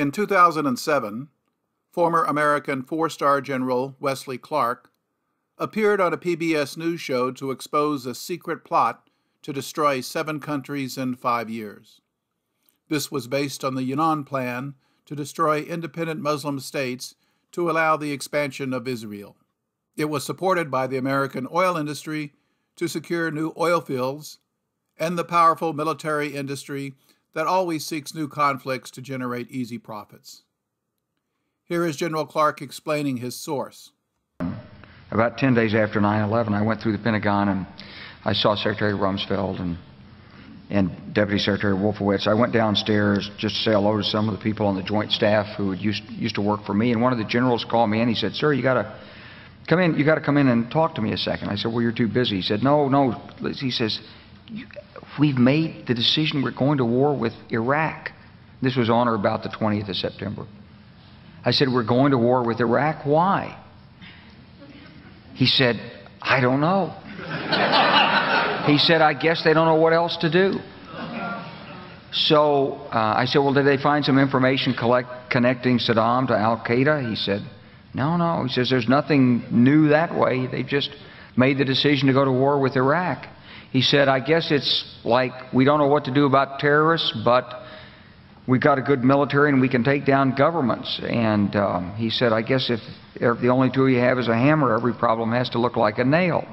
In 2007, former American four-star General Wesley Clark appeared on a PBS news show to expose a secret plot to destroy 7 countries in 5 years. This was based on the Yinon Plan to destroy independent Muslim states to allow the expansion of Israel. It was supported by the American oil industry to secure new oil fields and the powerful military industry that always seeks new conflicts to generate easy profits. Here is General Clark explaining his source. About 10 days after 9/11, I went through the Pentagon and I saw Secretary Rumsfeld and Deputy Secretary Wolfowitz. I went downstairs just to say hello to some of the people on the Joint Staff who used to work for me, and one of the generals called me and he said, "Sir, you got to come in and talk to me a second." I said, "Well, you're too busy." He said, No. He says, "We've made the decision. We're going to war with Iraq." This was on or about the 20th of September. I said, "We're going to war with Iraq. Why?" He said, "I don't know." He said, "I guess they don't know what else to do." So I said, "Well, did they find some information connecting Saddam to Al-Qaeda?" He said, No. He says, "There's nothing new that way. They just made the decision to go to war with Iraq." He said, "I guess it's like we don't know what to do about terrorists, but we've got a good military and we can take down governments." And he said, "I guess if the only tool you have is a hammer, every problem has to look like a nail."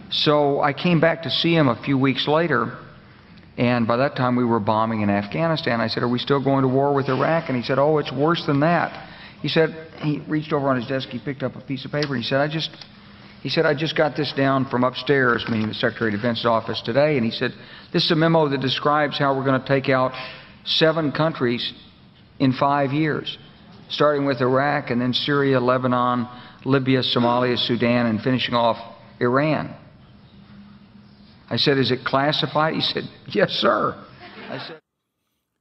So I came back to see him a few weeks later, and by that time we were bombing in Afghanistan. I said, "Are we still going to war with Iraq?" And he said, "Oh, it's worse than that." He said, he reached over on his desk, he picked up a piece of paper, and he said, I just got this down from upstairs," meaning the Secretary of Defense's office today, and he said, "This is a memo that describes how we're going to take out 7 countries in 5 years, starting with Iraq and then Syria, Lebanon, Libya, Somalia, Sudan, and finishing off Iran." I said, "Is it classified?" He said, "Yes, sir." I said,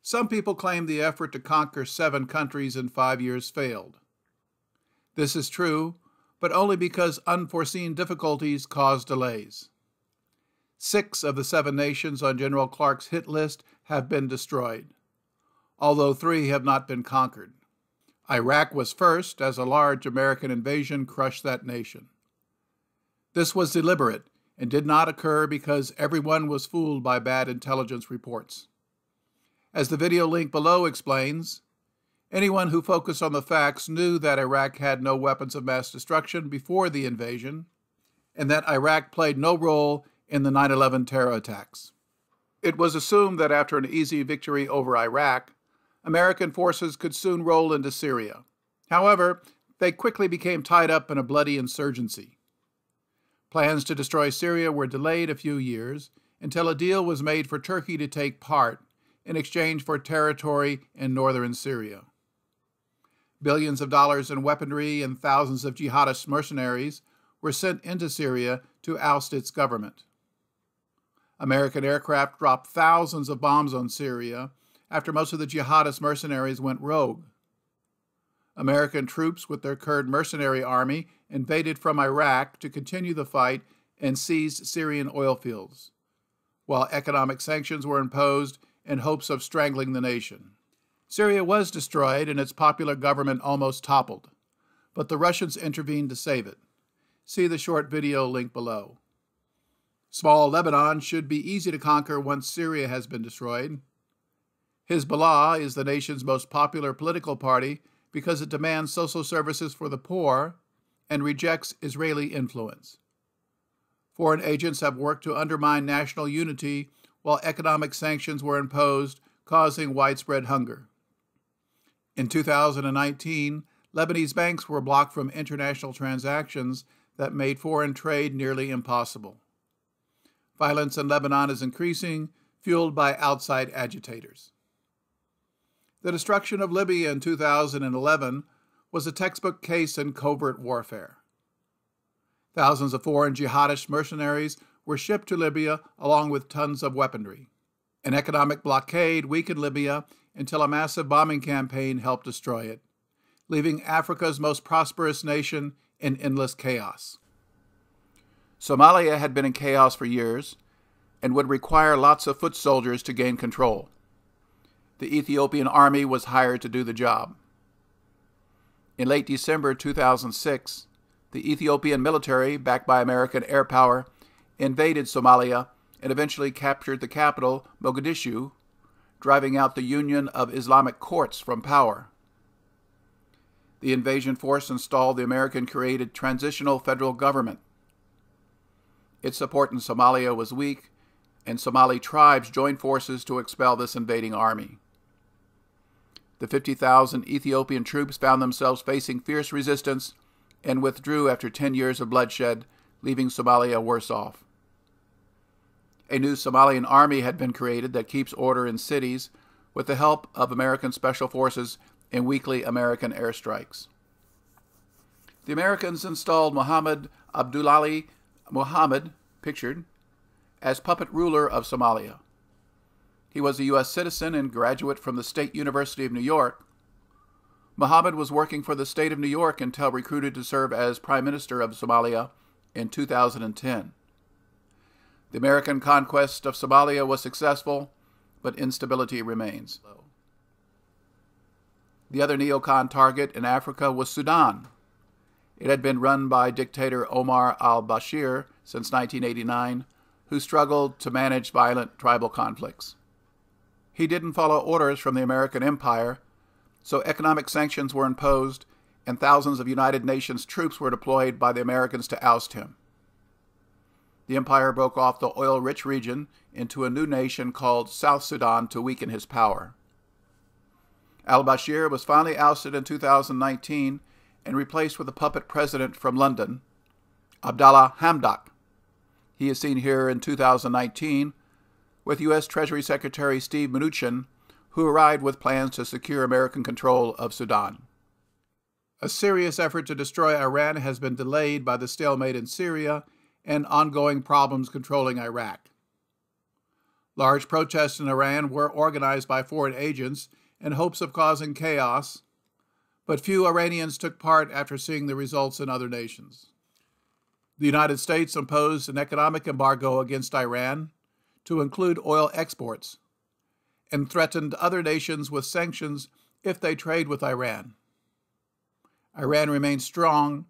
Some people claim the effort to conquer 7 countries in 5 years failed. This is true, but only because unforeseen difficulties caused delays. 6 of the 7 nations on General Clark's hit list have been destroyed, although 3 have not been conquered. Iraq was first, as a large American invasion crushed that nation. This was deliberate and did not occur because everyone was fooled by bad intelligence reports. As the video link below explains, anyone who focused on the facts knew that Iraq had no weapons of mass destruction before the invasion, and that Iraq played no role in the 9/11 terror attacks. It was assumed that after an easy victory over Iraq, American forces could soon roll into Syria. However, they quickly became tied up in a bloody insurgency. Plans to destroy Syria were delayed a few years until a deal was made for Turkey to take part in exchange for territory in northern Syria. Billions of dollars in weaponry and thousands of jihadist mercenaries were sent into Syria to oust its government. American aircraft dropped thousands of bombs on Syria after most of the jihadist mercenaries went rogue. American troops with their Kurd mercenary army invaded from Iraq to continue the fight and seized Syrian oil fields, while economic sanctions were imposed in hopes of strangling the nation. Syria was destroyed and its popular government almost toppled, but the Russians intervened to save it. See the short video link below. Small Lebanon should be easy to conquer once Syria has been destroyed. Hezbollah is the nation's most popular political party because it demands social services for the poor and rejects Israeli influence. Foreign agents have worked to undermine national unity while economic sanctions were imposed, causing widespread hunger. In 2019, Lebanese banks were blocked from international transactions that made foreign trade nearly impossible. Violence in Lebanon is increasing, fueled by outside agitators. The destruction of Libya in 2011 was a textbook case in covert warfare. Thousands of foreign jihadist mercenaries were shipped to Libya along with tons of weaponry. An economic blockade weakened Libya until a massive bombing campaign helped destroy it, leaving Africa's most prosperous nation in endless chaos. Somalia had been in chaos for years and would require lots of foot soldiers to gain control. The Ethiopian army was hired to do the job. In late December 2006, the Ethiopian military, backed by American air power, invaded Somalia and eventually captured the capital, Mogadishu, driving out the Union of Islamic Courts from power. The invasion force installed the American-created Transitional Federal Government. Its support in Somalia was weak, and Somali tribes joined forces to expel this invading army. The 50,000 Ethiopian troops found themselves facing fierce resistance and withdrew after 10 years of bloodshed, leaving Somalia worse off. A new Somalian army had been created that keeps order in cities with the help of American special forces and weekly American airstrikes. The Americans installed Mohammed Abdullahi Mohammed, pictured, as puppet ruler of Somalia. He was a U.S. citizen and graduate from the State University of New York. Mohammed was working for the state of New York until recruited to serve as Prime Minister of Somalia in 2010. The American conquest of Somalia was successful, but instability remains. The other neocon target in Africa was Sudan. It had been run by dictator Omar al-Bashir since 1989, who struggled to manage violent tribal conflicts. He didn't follow orders from the American empire, so economic sanctions were imposed and thousands of United Nations troops were deployed by the Americans to oust him. The empire broke off the oil-rich region into a new nation called South Sudan to weaken his power. Al-Bashir was finally ousted in 2019 and replaced with a puppet president from London, Abdallah Hamdok. He is seen here in 2019 with U.S. Treasury Secretary Steve Mnuchin, who arrived with plans to secure American control of Sudan. A serious effort to destroy Iran has been delayed by the stalemate in Syria and ongoing problems controlling Iraq. Large protests in Iran were organized by foreign agents in hopes of causing chaos, but few Iranians took part after seeing the results in other nations. The United States imposed an economic embargo against Iran to include oil exports, and threatened other nations with sanctions if they trade with Iran. Iran remains strong,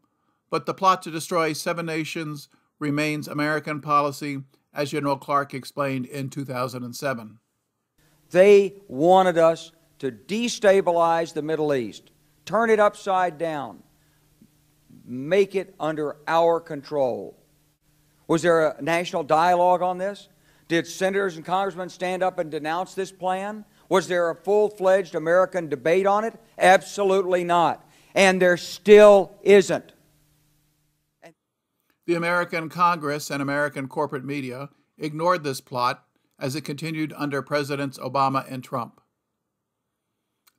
but the plot to destroy 7 nations remains American policy, as General Clark explained in 2007. They wanted us to destabilize the Middle East, turn it upside down, make it under our control. Was there a national dialogue on this? Did senators and congressmen stand up and denounce this plan? Was there a full-fledged American debate on it? Absolutely not. And there still isn't. The American Congress and American corporate media ignored this plot as it continued under Presidents Obama and Trump.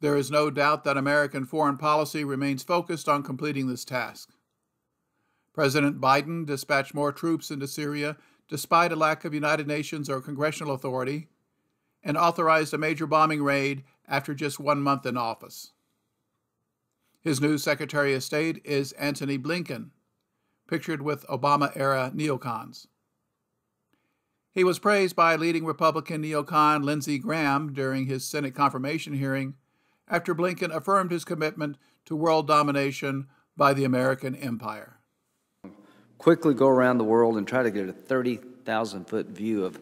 There is no doubt that American foreign policy remains focused on completing this task. President Biden dispatched more troops into Syria despite a lack of United Nations or congressional authority, and authorized a major bombing raid after just 1 month in office. His new Secretary of State is Antony Blinkin, pictured with Obama-era neocons. He was praised by leading Republican neocon Lindsey Graham during his Senate confirmation hearing after Blinken affirmed his commitment to world domination by the American empire. Quickly go around the world and try to get a 30,000-foot view of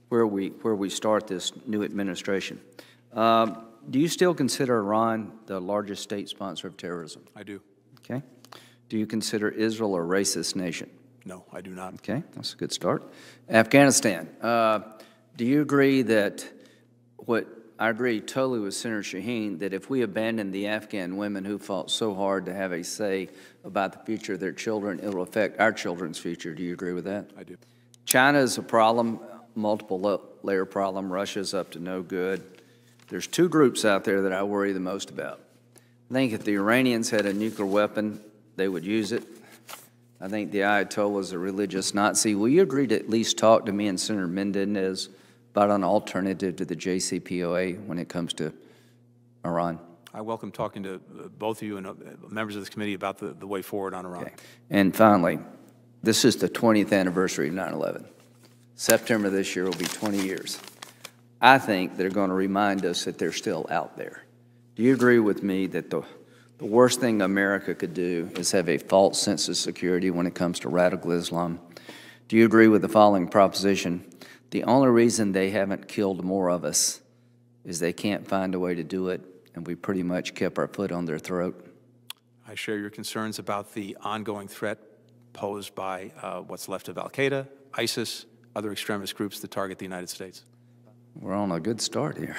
where we start this new administration. Do you still consider Iran the largest state sponsor of terrorism? I do. Okay. Do you consider Israel a racist nation? No, I do not. Okay, that's a good start. Afghanistan. Do you agree that I agree totally with Senator Shaheen that if we abandon the Afghan women who fought so hard to have a say about the future of their children, it will affect our children's future. Do you agree with that? I do. China is a problem, multiple-layer problem. Russia's up to no good. There's 2 groups out there that I worry the most about. I think if the Iranians had a nuclear weapon, they would use it. I think the Ayatollah is a religious Nazi. Will you agree to at least talk to me and Senator Mendez about an alternative to the JCPOA when it comes to Iran? I welcome talking to both of you and members of this committee about the way forward on Iran. Okay. And finally, this is the 20th anniversary of 9/11. September this year will be 20 years. I think they're going to remind us that they're still out there. Do you agree with me that the worst thing America could do is have a false sense of security when it comes to radical Islam? Do you agree with the following proposition? The only reason they haven't killed more of us is they can't find a way to do it, and we pretty much kept our foot on their throat. I share your concerns about the ongoing threat posed by what's left of al-Qaeda, ISIS, other extremist groups that target the United States. We're on a good start here.